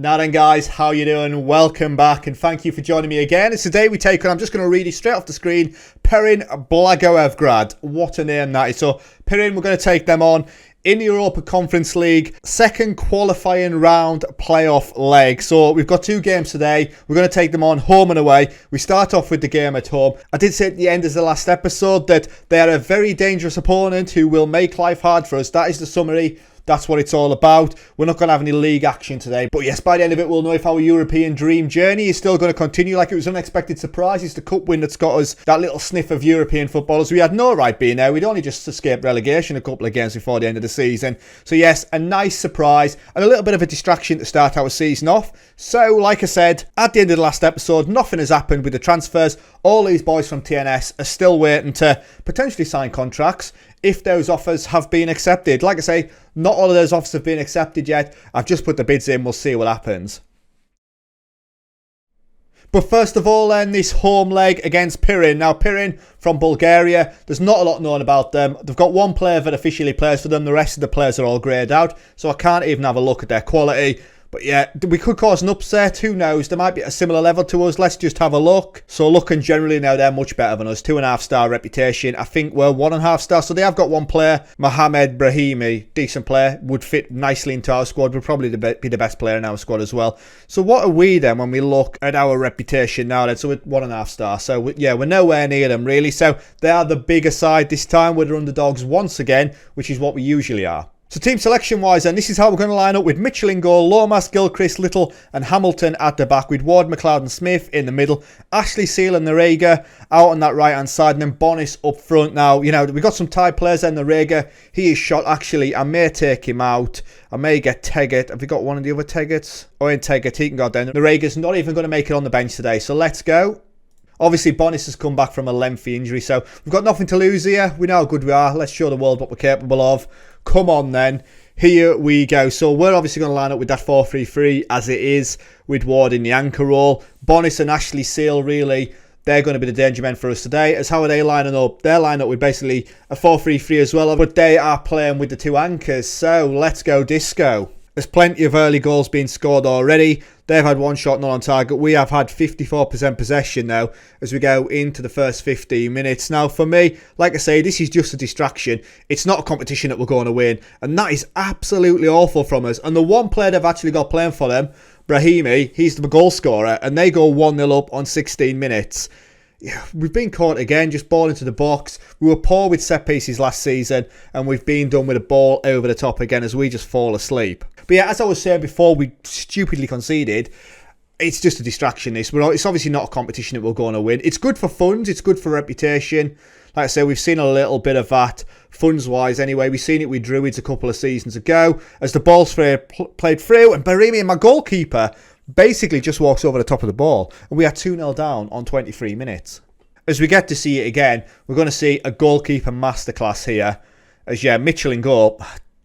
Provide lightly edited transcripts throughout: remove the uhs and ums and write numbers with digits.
Now then guys, how you doing? Welcome back and thank you for joining me again. It's today we take on, I'm just going to read it straight off the screen, Pirin Blagoevgrad. What a name that is. So Pirin, we're going to take them on in the Europa Conference League, second qualifying round playoff leg. So we've got two games today. We're going to take them on home and away. We start off with the game at home. I did say at the end of the last episode that they are a very dangerous opponent who will make life hard for us. That is the summary. That's what it's all about. We're not going to have any league action today. But yes, by the end of it, we'll know if our European dream journey is still going to continue. Like it was an unexpected surprise. It's the cup win that's got us that little sniff of European footballers. We had no right being there. We'd only just escaped relegation a couple of games before the end of the season. So yes, a nice surprise and a little bit of a distraction to start our season off. So like I said, at the end of the last episode, nothing has happened with the transfers. All these boys from TNS are still waiting to potentially sign contracts if those offers have been accepted. Like I say, not all of those offers have been accepted yet. I've just put the bids in. We'll see what happens. But first of all then, this home leg against Pirin. Now Pirin from Bulgaria, there's not a lot known about them. They've got one player that officially plays for them. The rest of the players are all greyed out. So I can't even have a look at their quality. But yeah, we could cause an upset. Who knows? They might be at a similar level to us. Let's just have a look. So looking generally now, they're much better than us. 2.5-star reputation. I think we're 1.5-star. So they have got one player, Mohamed Brahimi. Decent player. Would fit nicely into our squad. Would probably be the best player in our squad as well. So what are we then when we look at our reputation now then? So we're 1.5-star. So yeah, we're nowhere near them really. So they are the bigger side this time. We're the underdogs once again, which is what we usually are. So team selection wise then, this is how we're going to line up with Mitchell in goal, Lomas, Gilchrist, Little and Hamilton at the back, with Ward, McLeod and Smith in the middle, Ashley Seal and Narega out on that right hand side, and then Bonis up front. Now, you know, we've got some tied players there. Narega, he is shot actually. I may take him out. I may get Teggett. Have we got one of the other Teggetts? Oh, in Teggett, he can go down. Narega's not even going to make it on the bench today, so let's go. Obviously, Bonis has come back from a lengthy injury, so we've got nothing to lose here. We know how good we are. Let's show the world what we're capable of. Come on, then. Here we go. So we're obviously going to line up with that 4-3-3 as it is, with Ward in the anchor role. Bonis and Ashley Seal, really, they're going to be the danger men for us today. As how are they lining up? They're lining up with basically a 4-3-3 as well, but they are playing with the two anchors. So let's go disco. There's plenty of early goals being scored already. They've had one shot not on target. We have had 54% possession now as we go into the first 15 minutes. Now for me, like I say, this is just a distraction. It's not a competition that we're going to win. And that is absolutely awful from us. And the one player they've actually got playing for them, Brahimi, he's the goal scorer. And they go 1-0 up on 16 minutes. Yeah, we've been caught again, just ball into the box. We were poor with set pieces last season, and we've been done with a ball over the top again as we just fall asleep. But yeah, as I was saying before, we stupidly conceded. It's just a distraction, this. It's obviously not a competition that we're going to win. It's good for funds, it's good for reputation. Like I say, we've seen a little bit of that, funds-wise anyway. We've seen it with Druids a couple of seasons ago, as the ball's played through, and Barimi and my goalkeeper basically just walks over the top of the ball, and we are 2-0 down on 23 minutes. As we get to see it again, we're going to see a goalkeeper masterclass here. As yeah, Mitchell in goal.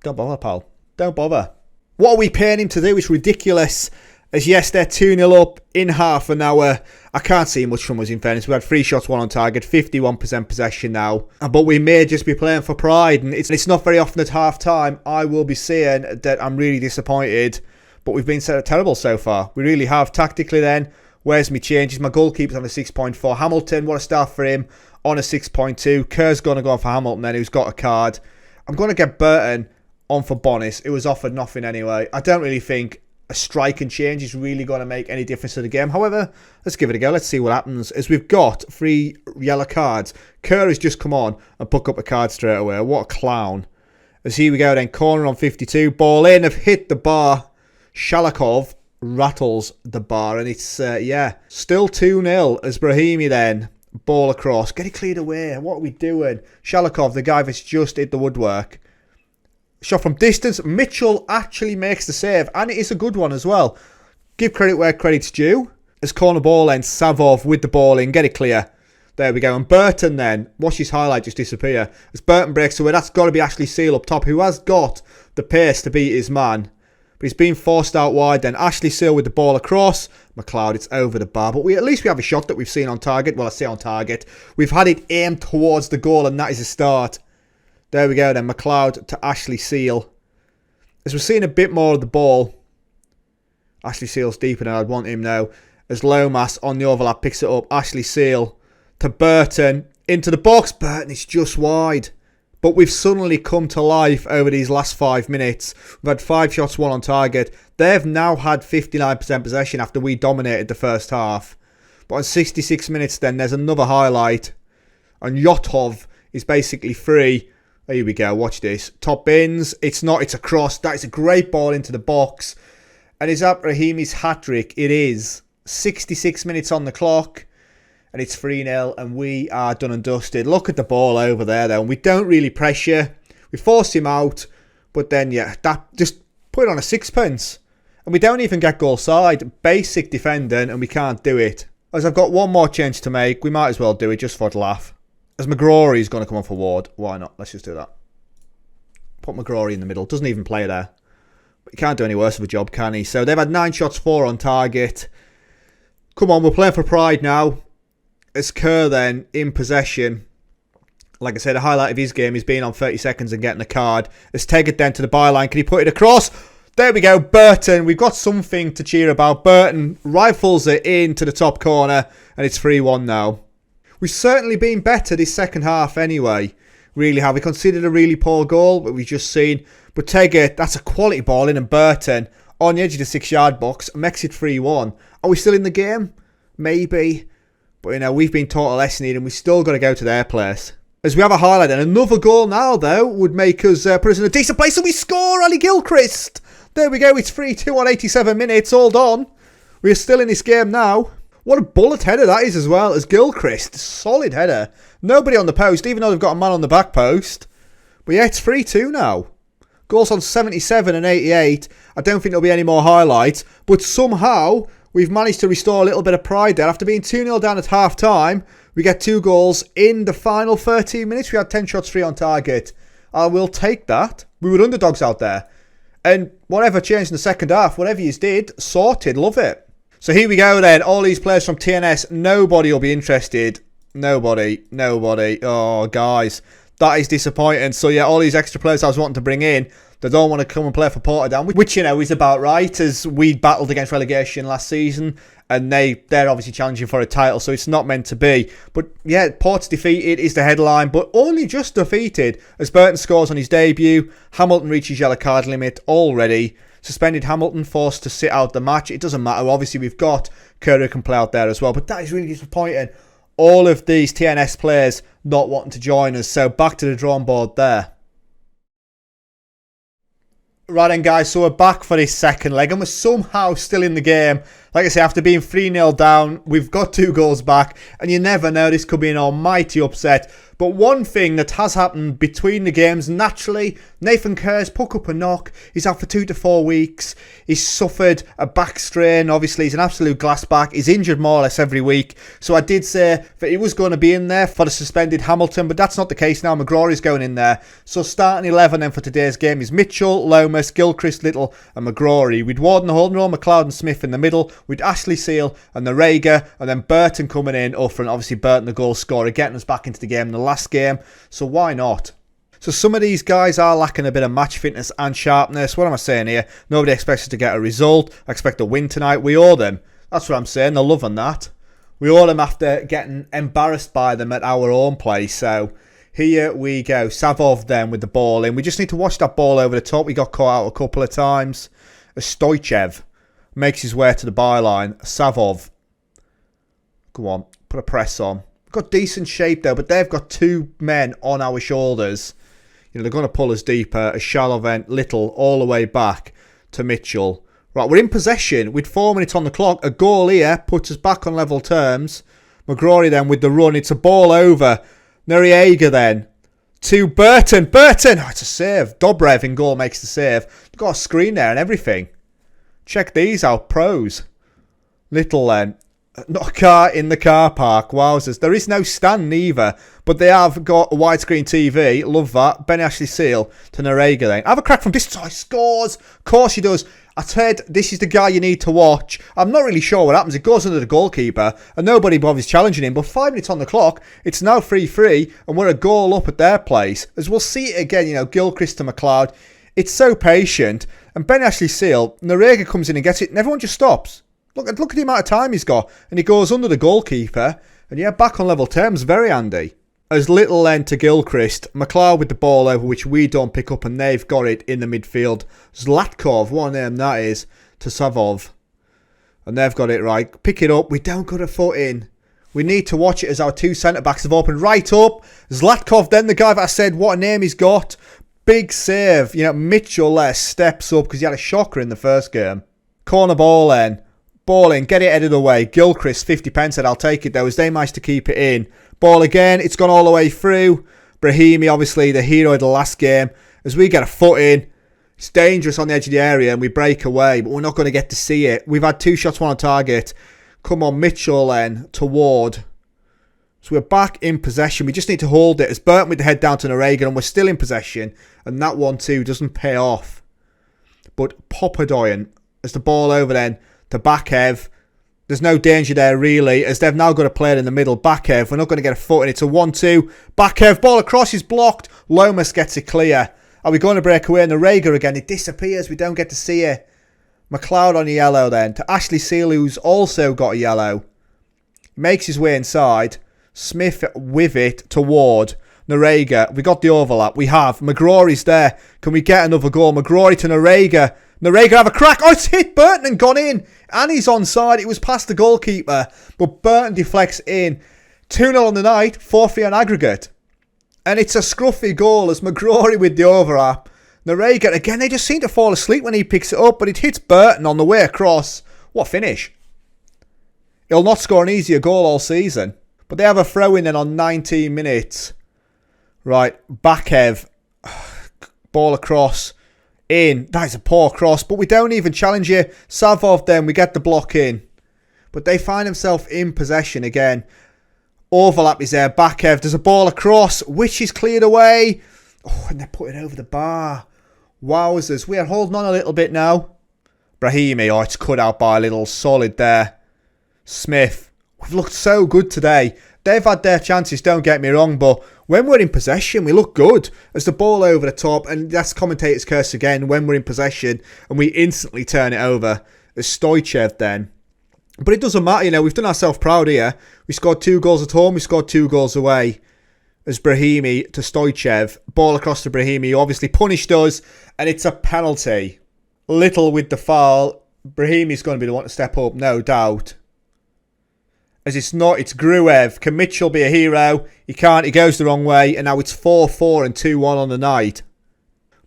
Don't bother, pal. Don't bother. What are we paying him to do? It's ridiculous. As yes, they're 2-0 up in half an hour. I can't see much from us in fairness. We had 3 shots, 1 on target, 51% possession now. But we may just be playing for pride, and it's not very often at half time I will be saying that I'm really disappointed. But we've been terrible so far. We really have. Tactically then, where's my changes? My goalkeeper's on a 6.4. Hamilton, what a start for him, on a 6.2. Kerr's going to go on for Hamilton then, who's got a card. I'm going to get Burton on for Bonis. It was offered nothing anyway. I don't really think a strike and change is really going to make any difference to the game. However, let's give it a go. Let's see what happens. As we've got 3 yellow cards. Kerr has just come on and put up a card straight away. What a clown. As here we go then. Corner on 52. Ball in. Have hit the bar. Shalakov rattles the bar, and it's, yeah, still 2-0 as Brahimi then, ball across, get it cleared away. What are we doing? Shalakov, the guy that's just hit the woodwork. Shot from distance. Mitchell actually makes the save, and it is a good one as well. Give credit where credit's due. As corner ball ends, Savov with the ball in, get it clear. There we go. And Burton then, watch his highlight just disappear. As Burton breaks away, that's got to be Ashley Seal up top, who has got the pace to beat his man. But he's been forced out wide then. Ashley Seal with the ball across. McLeod, it's over the bar. But at least we have a shot that we've seen on target. Well, I say on target. We've had it aimed towards the goal, and that is a start. There we go then. McLeod to Ashley Seal. As we're seeing a bit more of the ball. Ashley Seal's deeper than I'd want him now. As Lomas on the overlap picks it up. Ashley Seal to Burton. Into the box. Burton is just wide. But we've suddenly come to life over these last 5 minutes. We've had 5 shots, 1 on target. They've now had 59% possession after we dominated the first half. But on 66 minutes then, there's another highlight. And Yotov is basically free. Here we go, watch this. Top bins. It's not, it's a cross. That is a great ball into the box. And is that Rahimi's hat-trick? It is. 66 minutes on the clock. And it's 3-0 and we are done and dusted. Look at the ball over there though. And we don't really pressure. We force him out. But then, yeah, that just put it on a sixpence. And we don't even get goal side. Basic defending and we can't do it. As I've got one more change to make, we might as well do it just for the laugh. As McGrory is going to come on for Ward. Why not? Let's just do that. Put McGrory in the middle. Doesn't even play there. But he can't do any worse of a job, can he? So they've had 9 shots, 4 on target. Come on, we're playing for pride now. As Kerr then in possession, like I said, a highlight of his game is being on 30 seconds and getting a card. As Teggett then to the byline, can he put it across? There we go, Burton. We've got something to cheer about. Burton rifles it into the top corner and it's 3-1 now. We've certainly been better this second half anyway. Really have. We considered a really poor goal, but we've just seen. But Teggett, that's a quality ball in, and Burton on the edge of the 6-yard box makes it 3-1. Are we still in the game? Maybe. But, you know, we've been taught a lesson here and we've still got to go to their place. As we have a highlight, and another goal now, though, would make us put us in a decent place. And we score, Ali Gilchrist. There we go. It's 3-2 on 87 minutes. Hold on. We're still in this game now. What a bullet header that is as well. As Gilchrist, solid header. Nobody on the post, even though they've got a man on the back post. But yeah, it's 3-2 now. Goals on 77 and 88. I don't think there'll be any more highlights. But somehow we've managed to restore a little bit of pride there. After being 2-0 down at half-time, we get 2 goals in the final 13 minutes. We had 10 shots, 3 on target. I will take that. We were underdogs out there. And whatever changed in the second half, whatever you did, sorted. Love it. So here we go then. All these players from TNS, nobody will be interested. Nobody. Oh, guys. That is disappointing. So yeah, all these extra players I was wanting to bring in, they don't want to come and play for Portadown, which, you know, is about right, as we battled against relegation last season and they're obviously challenging for a title, so it's not meant to be. But yeah, Port's defeated is the headline, but only just defeated as Burton scores on his debut. Hamilton reaches yellow card limit already. Suspended Hamilton, forced to sit out the match. It doesn't matter. Obviously, we've got Kerr who can play out there as well, but that is really disappointing. All of these TNS players not wanting to join us, so back to the drawing board there. Right then, guys, so we're back for this second leg and we're somehow still in the game. Like I say, after being 3-0 down, we've got 2 goals back and you never know, this could be an almighty upset. But one thing that has happened between the games, naturally, Nathan Kerr's put up a knock. He's out for 2 to 4 weeks. He's suffered a back strain. Obviously, he's an absolute glass back. He's injured more or less every week. So I did say that he was going to be in there for the suspended Hamilton, but that's not the case now. McGrory's going in there. So starting 11 then for today's game is Mitchell, Lomas, Gilchrist, Little and McGrory. We'd Warden, Holdenall, McLeod and Smith in the middle. We'd Ashley Seal and Narega, and then Burton coming in up front. Obviously, Burton, the goal scorer, getting us back into the game in the last game. So why not? So some of these guys are lacking a bit of match fitness and sharpness. What am I saying here? Nobody expects us to get a result. I expect a win tonight. We owe them. That's what I'm saying. They're loving that. We owe them after getting embarrassed by them at our own place. So here we go. Savov then with the ball in. We just need to watch that ball over the top. We got caught out a couple of times. Stoichev makes his way to the byline. Savov. Go on. Put a press on. We've got decent shape though, but they've got 2 men on our shoulders. You know, they're going to pull us deeper. As Charlovent, Little, all the way back to Mitchell. Right, we're in possession with 4 minutes on the clock. A goal here puts us back on level terms. McGrory then with the run. It's a ball over. Noriega then to Burton. Burton! Oh, it's a save. Dobrev in goal makes the save. They've got a screen there and everything. Check these out. Pros. Little then. Not a car in the car park. Wowzers. There is no stand either, but they have got a widescreen TV. Love that. Ben Ashley Seal to Narega then. Have a crack from distance. Oh, he scores. Of course he does. I said this is the guy you need to watch. I'm not really sure what happens. It goes under the goalkeeper and nobody bothers challenging him. But 5 minutes on the clock. It's now 3-3 and we're a goal up at their place. As we'll see it again, you know, Gilchrist to McLeod. It's so patient. And Ben Ashley Seal, Noriega comes in and gets it, and everyone just stops. Look at the amount of time he's got. And he goes under the goalkeeper. And yeah, back on level terms, very handy. As little then to Gilchrist. McLeod with the ball over, which we don't pick up, and they've got it in the midfield. Zlatkov, what a name that is, to Savov. And they've got it right. Pick it up. We don't got a foot in. We need to watch it as our two centre-backs have opened right up. Zlatkov, then the guy that I said what a name he's got. Big save. You know, Mitchell steps up because he had a shocker in the first game. Corner ball then. Ball in. Get it headed away. Gilchrist, 50p said, I'll take it though, as they managed to keep it in. Ball again. It's gone all the way through. Brahimi, obviously the hero of the last game. As we get a foot in. It's dangerous on the edge of the area and we break away, but we're not going to get to see it. We've had 2 shots, 1 on target. Come on, Mitchell then to Ward. So we're back in possession. We just need to hold it. As Burton with the head down to Noriega, and we're still in possession. And that 1-2 doesn't pay off. But Popadoyan, as the ball over then to Bakev. There's no danger there really, as they've now got a player in the middle. Bakev, we're not going to get a foot in. It's a 1-2. Bakev, ball across, is blocked. Lomas gets it clear. Are we going to break away? Noriega again, it disappears. We don't get to see it. McLeod on a yellow then. To Ashley Seal, who's also got a yellow. Makes his way inside. Smith with it to Ward. Noriega. We got the overlap. We have. McGrory's there. Can we get another goal? McGrory to Noriega. Noriega have a crack. Oh, it's hit Burton and gone in. And he's onside. It was past the goalkeeper. But Burton deflects in. 2-0 on the night. 4-3 on aggregate. And it's a scruffy goal as McGrory with the overlap. Noriega, again, they just seem to fall asleep when he picks it up, but it hits Burton on the way across. What finish. He'll not score an easier goal all season. But they have a throw-in then on 19 minutes. Right, Bakev. Ball across. In. That is a poor cross, but we don't even challenge here. Savov then, we get the block in. But they find themselves in possession again. Overlap is there. Bakev, there's a ball across, which is cleared away. Oh, and they put it over the bar. Wowzers. We are holding on a little bit now. Brahimi. Oh, it's cut out by a little solid there. Smith. We've looked so good today. They've had their chances, don't get me wrong, but when we're in possession, we look good. As the ball over the top, and that's commentator's curse again, when we're in possession, and we instantly turn it over. As Stoichev then. But it doesn't matter, you know, we've done ourselves proud here. We scored 2 goals at home, we scored 2 goals away. As Brahimi to Stoichev. Ball across to Brahimi, who obviously punished us. And it's a penalty. Little with the foul. Brahimi's going to be the one to step up, no doubt. As it's not, it's Gruev. Can Mitchell be a hero? He can't, he goes the wrong way. And now it's 4-4 and 2-1 on the night.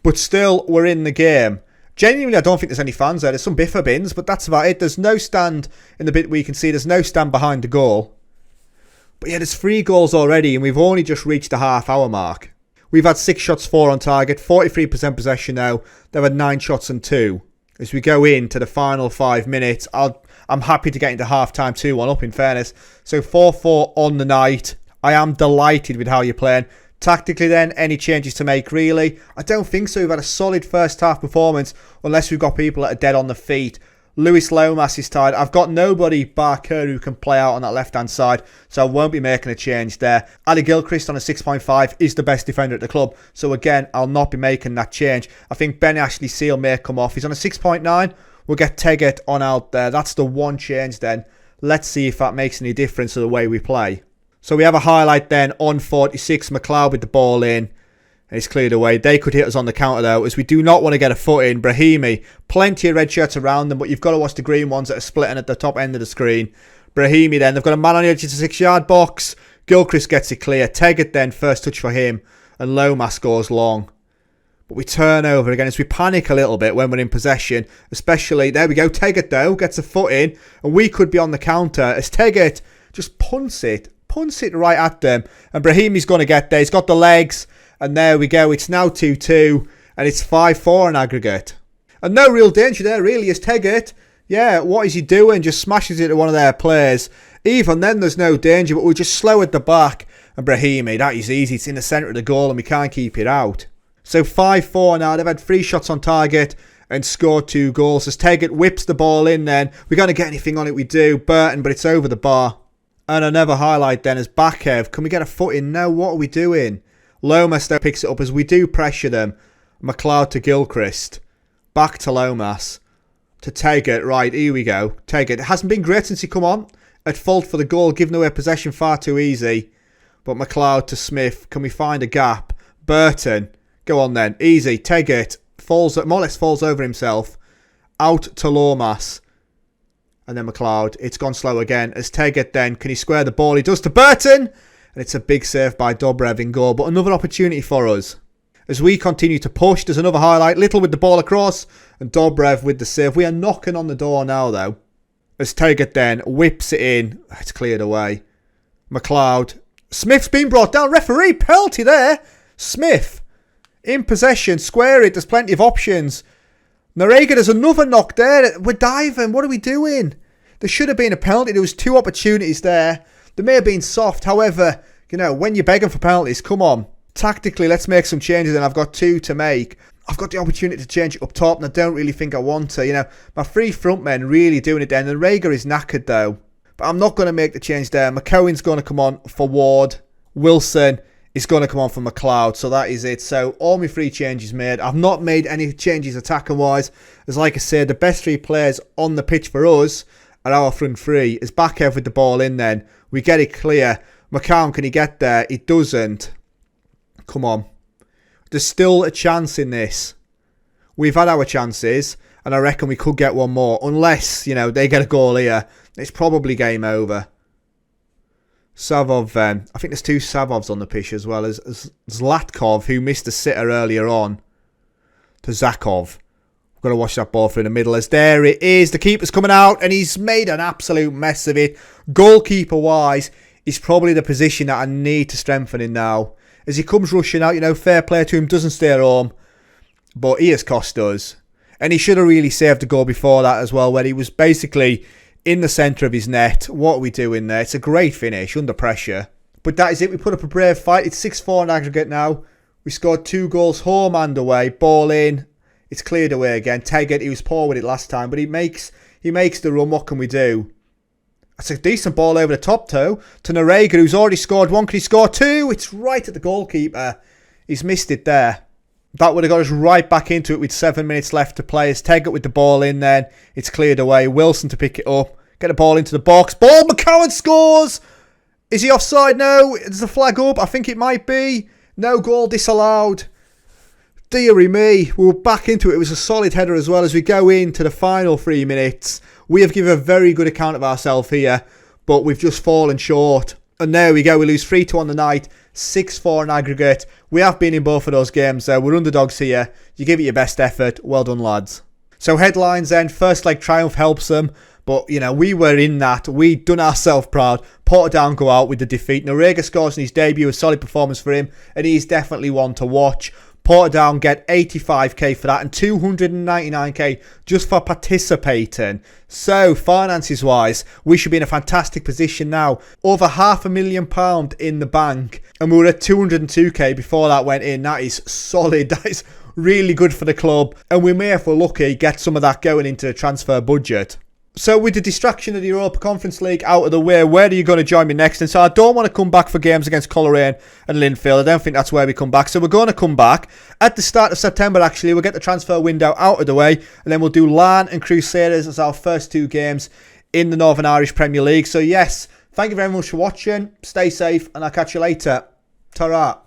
But still, we're in the game. Genuinely, I don't think there's any fans there. There's some biffa bins, but that's about it. There's no stand in the bit we can see. There's no stand behind the goal. But yeah, there's 3 goals already, and we've only just reached the half-hour mark. We've had 6 shots, 4 on target, 43% possession now. They've had 9 shots and 2. As we go into the final 5 minutes, I'm happy to get into half-time 2-1 up, in fairness. So 4-4 on the night. I am delighted with how you're playing. Tactically then, any changes to make really? I don't think so. We've had a solid first half performance, unless we've got people that are dead on the feet. Luis Lomas is tired. I've got nobody bar Kerr who can play out on that left-hand side, so I won't be making a change there. Ali Gilchrist on a 6.5 is the best defender at the club, so again, I'll not be making that change. I think Ben Ashley Seal may come off. He's on a 6.9. We'll get Teggett on out there. That's the one change then. Let's see if that makes any difference to the way we play. So we have a highlight then on 46. McLeod with the ball in. And it's cleared away. They could hit us on the counter though, as we do not want to get a foot in. Brahimi, plenty of red shirts around them, but you've got to watch the green ones that are splitting at the top end of the screen. Brahimi then, they've got a man on the edge of the 6-yard box. Gilchrist gets it clear. Teggett then, first touch for him. And Lomas goes long. But we turn over again as we panic a little bit when we're in possession. Especially, there we go, Teggett though, gets a foot in. And we could be on the counter as Teggett just punts it right at them. And Brahimi's going to get there. He's got the legs. And there we go. It's now 2-2. And it's 5-4 in aggregate. And no real danger there, really, is Teggett. Yeah, what is he doing? Just smashes it to one of their players. Even then, there's no danger. But we're just slow at the back. And Brahimi, that is easy. It's in the centre of the goal. And we can't keep it out. So 5-4 now. They've had 3 shots on target. And scored 2 goals. As Teggett whips the ball in then. We're going to get anything on it. We do. Burton, but it's over the bar. And another highlight then is Bakev. Can we get a foot in? No, what are we doing? Lomas though picks it up as we do pressure them. McLeod to Gilchrist. Back to Lomas. To Taggart. Right, here we go. Taggart. It hasn't been great since he come on. At fault for the goal, giving away possession far too easy. But McLeod to Smith. Can we find a gap? Burton. Go on then. Easy. Taggart. More or less falls over himself. Out to Lomas. And then McLeod. It's gone slow again. As Taggart then. Can he square the ball? He does to Burton. And it's a big save by Dobrev in goal. But another opportunity for us. As we continue to push, there's another highlight. Little with the ball across. And Dobrev with the save. We are knocking on the door now, though. As Taggart then whips it in. It's cleared away. McLeod. Smith's been brought down. Referee, penalty there. Smith. In possession. Square it. There's plenty of options. Noriega, there's another knock there. We're diving. What are we doing? There should have been a penalty. There was 2 opportunities there. They may have been soft. However, you know, when you're begging for penalties, come on. Tactically, let's make some changes, and I've got 2 to make. I've got the opportunity to change it up top, and I don't really think I want to. You know, my 3 front men really doing it there. And Noriega is knackered, though. But I'm not going to make the change there. McCowan's going to come on for Ward. Wilson is going to come on for McLeod. So that is it. So all my 3 changes made. I've not made any changes attacking-wise. As like I said, the best 3 players on the pitch for us are our front 3. As Bakev with the ball in then. We get it clear. McCown, can he get there? He doesn't. Come on. There's still a chance in this. We've had our chances. And I reckon we could get one more. Unless, you know, they get a goal here. It's probably game over. Savov, I think there's 2 Savovs on the pitch as well as Zlatkov, who missed a sitter earlier on, to Zakov. We've got to watch that ball through the middle as there it is. The keeper's coming out and he's made an absolute mess of it. Goalkeeper-wise, is probably the position that I need to strengthen in now. As he comes rushing out, you know, fair play to him, doesn't stay at home. But he has cost us. And he should have really saved the goal before that as well, where he was basically in the centre of his net. What are we doing there? It's a great finish under pressure. But that is it. We put up a brave fight. It's 6-4 in aggregate now. We scored 2 goals home and away. Ball in. It's cleared away again. Taggart, he was poor with it last time, but he makes the run. What can we do? That's a decent ball over the top toe to Noriega, who's already scored 1. Can he score 2? It's right at the goalkeeper. He's missed it there. That would have got us right back into it with 7 minutes left to play. As Taggart with the ball in then. It's cleared away. Wilson to pick it up. Get the ball into the box. Ball, McCowan scores! Is he offside? No. There's a flag up. I think it might be. No goal disallowed. Deary me. We were back into it. It was a solid header as well as we go into the final 3 minutes. We have given a very good account of ourselves here, but we've just fallen short. And there we go. We lose 3-2 on the night. 6-4 in aggregate. We have been in both of those games. We're underdogs here. You give it your best effort. Well done, lads. So headlines then. First leg triumph helps them. But, you know, we were in that. We done ourselves proud. Portadown go out with the defeat. Noriega scores in his debut. A solid performance for him. And he's definitely one to watch. Portadown get 85k for that and 299k just for participating. So, finances wise, we should be in a fantastic position now. Over £500,000 in the bank. And we were at 202k before that went in. That is solid. That is really good for the club. And we may, if we're lucky, get some of that going into the transfer budget. So with the distraction of the Europa Conference League out of the way, where are you going to join me next? And so I don't want to come back for games against Coleraine and Linfield. I don't think that's where we come back. So we're going to come back at the start of September, actually. We'll get the transfer window out of the way. And then we'll do Larne and Crusaders as our first 2 games in the Northern Irish Premier League. So yes, thank you very much for watching. Stay safe and I'll catch you later. Ta-ra.